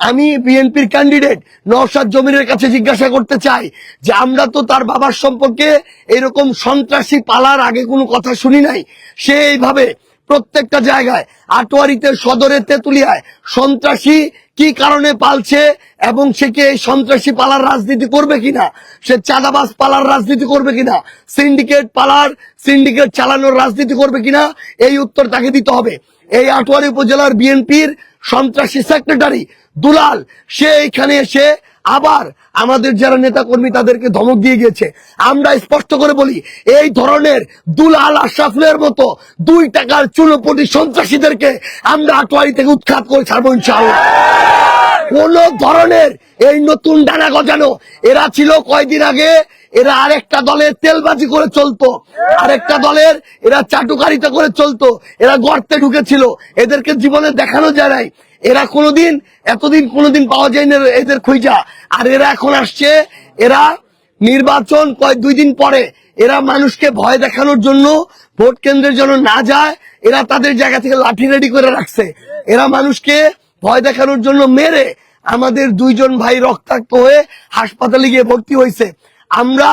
আমি বিএনপির ক্যান্ডিডেট নওশাদ জমিরের কাছে জিজ্ঞাসা করতে চাই যে আমরা তো তার বাবার সম্পর্কে এরকম সন্ত্রাসী পালার আগে কোনো কথা শুনি নাই। সে এইভাবে প্রত্যেকটা জায়গায়, আটোয়ারিতে, সদরে, তেতুলিয়ায় সন্ত্রাসী কি কারণে পালছে এবং সে কি এই সন্ত্রাসী পালার রাজনীতি করবে কিনা, সে চাঁদাবাজ পালার রাজনীতি করবে কিনা, সিন্ডিকেট চালানোর রাজনীতি করবে কিনা, এই উত্তর তাকে দিতে হবে। এই আটোয়ারি উপজেলার বিএনপির সন্ত্রাসী সেক্রেটারি দুলাল, সে এখানে এসে আবার আমাদের যারা নেতা কর্মী তাদেরকে ধমক দিয়ে গেছে। আমরা স্পষ্ট করে বলি, এই ধরনের দুলাল আশরাফুলের মতো 2 টাকার চুনোপটি সন্ত্রাসীদেরকে আমরা আটোয়ারি থেকে উৎখাত করে ছাড়বো ইনশাআল্লাহ। কোন ধরনের এই নতুন ডানা গজানো, এরা ছিল কয়দিন আগে, এরা আরেকটা দলের তেলবাজি করে চলতো, আরেকটা দলের এরা চাটুকারিতা করে চলতো, এরা গর্তে ঢুকেছিল, এদেরকে জীবনে দেখানো যায় নাই। এরা এতদিন কোনোদিন পাওয়া যায় না এদের খুঁজা। আর এরা এখন আসছে, এরা নির্বাচন 2 দিন পরে এরা মানুষকে ভয় দেখানোর জন্য, ভোট কেন্দ্রের জন্য না যায়, এরা তাদের জায়গা থেকে লাঠি রেডি করে রাখছে। এরা মানুষকে ভয় দেখানোর জন্য মেরে আমাদের 2 জন ভাই রক্তাক্ত হয়ে হাসপাতালে গিয়ে ভর্তি হয়েছে। আমরা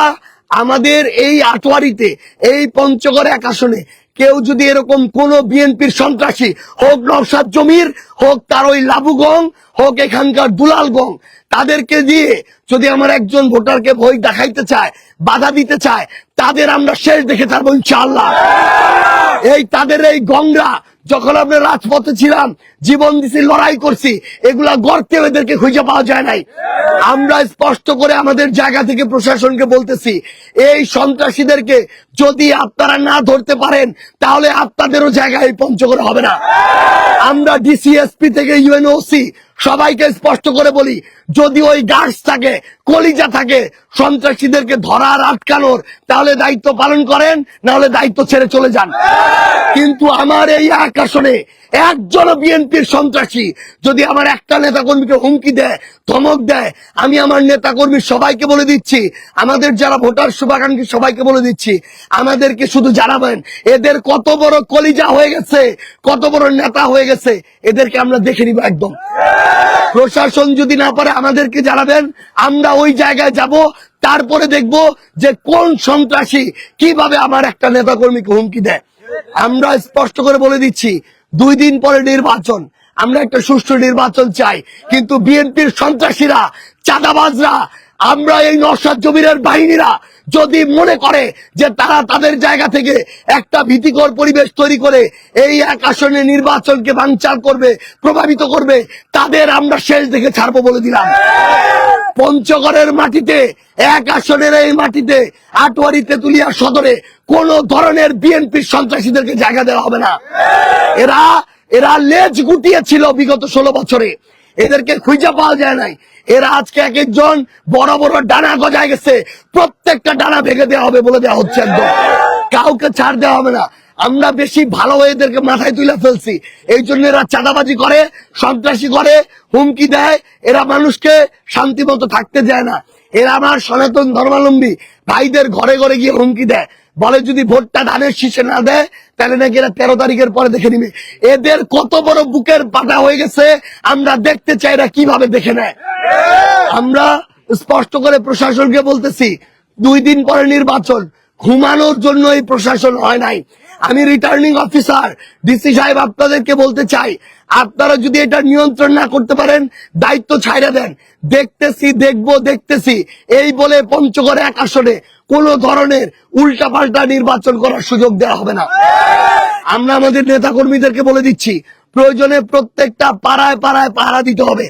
আমাদের এই আটোয়ারিতে, এই পঞ্চগড় 1 আসনে কেউ যদি এরকম কোন বিএনপির সন্ত্রাসী হোক, নওশাদ জমির হোক, তার ওই লাবুগং হোক, এখানকার দুলালগং, তাদেরকে দিয়ে যদি আমার একজন ভোটারকে ভয় দেখাইতে চায়, বাধা দিতে চায়, তাদের আমরা শেষ দেখে থাকবো ইনশাআল্লাহ। তাদের এই গংরা, যখন আমরা রাজপথে ছিলাম, জীবন দিছি, লড়াই করছি, এগুলা গর্তে এদেরকে খুঁজে পাওয়া যায় নাই। আমরা স্পষ্ট করে আমাদের জায়গা থেকে প্রশাসনকে বলতেছি, এই সন্ত্রাসীদেরকে যদি আপনারা না ধরতে পারেন, তাহলে আপনাদেরও জায়গা এই পঞ্চগড়ে হবে না। আমরা ডিসিএসপি থেকে ইউএনওসি সবাইকে স্পষ্ট করে বলি, যদি ওই গার্ডস থাকে, কলিজা থাকে সন্ত্রাসীদেরকে ধরার, আটকানোর, তাহলে দায়িত্ব পালন করেন, না হলে দায়িত্ব ছেড়ে চলে যান। কিন্তু আমার এই 1 আসনে একজন বিএনপির সন্ত্রাসী যদি আমার একটা নেতাকর্মীকে হুমকি দেয়, ধমক দেয়, আমি আমার নেতাকর্মী সবাইকে বলে দিচ্ছি, আমাদের যারা ভোটার শুভাকাঙ্ক্ষী সবাইকে বলে দিচ্ছি, আমাদেরকে শুধু জানাবেন এদের কত বড় কলিজা হয়ে গেছে, কত বড় নেতা হয়ে গেছে, এদেরকে আমরা দেখে নিব একদম। প্রশাসন যদি না পারে আমাদেরকে জানাবেন, আমরা ওই জায়গায় যাব, তারপরে দেখব যে কোন সন্ত্রাসী কিভাবে আমার একটা নেতাকর্মীকে হুমকি দেয়। আমরা স্পষ্ট করে বলে দিচ্ছি, 2 দিন পরে নির্বাচন, আমরা একটা সুষ্ঠু নির্বাচন চাই। কিন্তু বিএনপির সন্ত্রাসীরা, চাঁদাবাজরা, আমরা এই নওশাদ জমিরের বাহিনীরা যদি মনে করে যে তারা তাদের জায়গা থেকে একটা ভীতিকর পরিবেশ তৈরি করে এই 1 আসনে নির্বাচনকে বানচাল করবে, প্রভাবিত করবে, তাদের আমরা শেষ দেখে ছাড়বো বলে দিলাম। পঞ্চগড়ের মাটিতে, 1 আসনের এই মাটিতে, আটোয়ারি, তেতুলিয়া, সদরে কোন ধরনের বিএনপির সন্ত্রাসীদেরকে জায়গা দেওয়া হবে না। এরা লেজ গুটিয়েছিল বিগত 16 বছরে, এদেরকে খুঁজে পাওয়া যায় নাই। এরা আজকে এক একজন বড় বড় ডানা গজায় গেছে, প্রত্যেকটা ডানা ভেঙে দেওয়া হবে বলে দেওয়া হচ্ছে, একদম কাউকে ছাড় দেওয়া হবে না। আমরা বেশি ভালো হয়ে এদেরকে মাথায় তুলে ফেলছি, এই জন্য এরা চাঁদাবাজি করে, সন্ত্রাসী করে, হুমকি দেয়, এরা মানুষকে শান্তি মতো থাকতে দেয় না। এরা আমার সনাতন ধর্মাবলম্বী ভাইদের ঘরে ঘরে গিয়ে হুমকি দেয়, বলে যদি ভোটটা ধানের শীষে না দেয় তাহলে নাকি এরা 13 তারিখের পরে দেখে নিবে। এদের কত বড় বুকের পাটা হয়ে গেছে, আমরা দেখতে চাই এরা কিভাবে দেখে নেয়। আমরা স্পষ্ট করে প্রশাসনকে বলতেছি, 2 দিন পরে নির্বাচন, ঘুমানোর জন্য এই প্রশাসন হয় নাই। আমি রিটার্নিং অফিসার ডিসি সাহেব আপনাদেরকে বলতে চাই, আপনারা যদি এটা নিয়ন্ত্রণ না করতে পারেন, দায়িত্ব ছাইড়া দেন। দেখতেছি এই বলে পঞ্চগড় 1 আসনে কোন ধরনের উল্টাপাল্টা নির্বাচন করার সুযোগ দেওয়া হবে না। আমরা আমাদের নেতা কর্মীদেরকে বলে দিচ্ছি, প্রয়োজনে প্রত্যেকটা পাড়ায় পাড়ায় পাহারা দিতে হবে।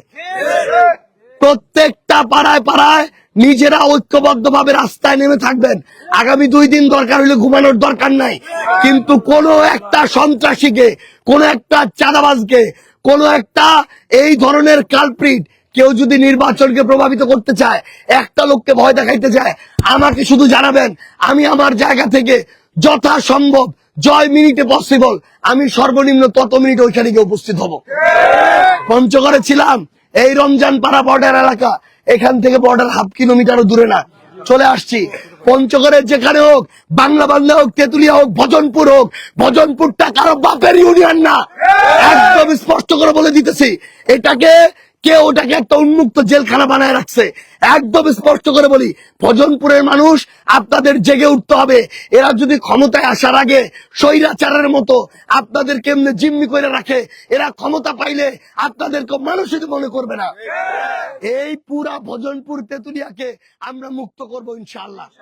প্রত্যেকটা পাড়ায় পাড়ায় নিজেরা ঐক্যবদ্ধভাবে রাস্তায় নেমে থাকবেন। আগামী 2 দিন দরকার হলে ঘুমানোর দরকার নাই, কিন্তু কোন একটা সন্ত্রাসীকে, কোন একটা চাঁদাবাজকে, কোন একটা এই ধরনের কালপ্রিট কেউ যদি নির্বাচনকে প্রভাবিত করতে চায়, একটা লোককে ভয় দেখাইতে চায়, আমাকে শুধু জানাবেন, আমি আমার জায়গা থেকে যথাসম্ভব জয় মিনিটে পসিবল আমি সর্বনিম্ন তত মিনিট ওইখানে গিয়ে উপস্থিত হব। পঞ্চগড়ে ছিলাম, এই রমজান পাড়া বর্ডার এলাকা, এখান থেকে বর্ডার 1/2 কিলোমিটারও দূরে না, চলে আসছি। পঞ্চগড়ের যেখানে হোক, বাংলা হোক, তেতুলিয়া হোক, ভজনপুরটা কারো বাপের ইউনিয়ন না, একদম স্পষ্ট করে বলে দিতেছি। এটাকে কে ওটাকে একটা উন্মুক্ত জেলখানা বানায় রাখছে। একদম স্পষ্ট করে বলি, ভজনপুরের মানুষ আপনাদের জেগে উঠতে হবে। এরা যদি ক্ষমতায় আসার আগে স্বৈরাচারের মতো আপনাদের কেমনে জিম্মি করে রাখে, এরা ক্ষমতা পাইলে আপনাদেরকে মানুষই মনে করবে না। এই পুরা ভজনপুর তেতুলিয়াকে আমরা মুক্ত করবো ইনশাআল্লাহ।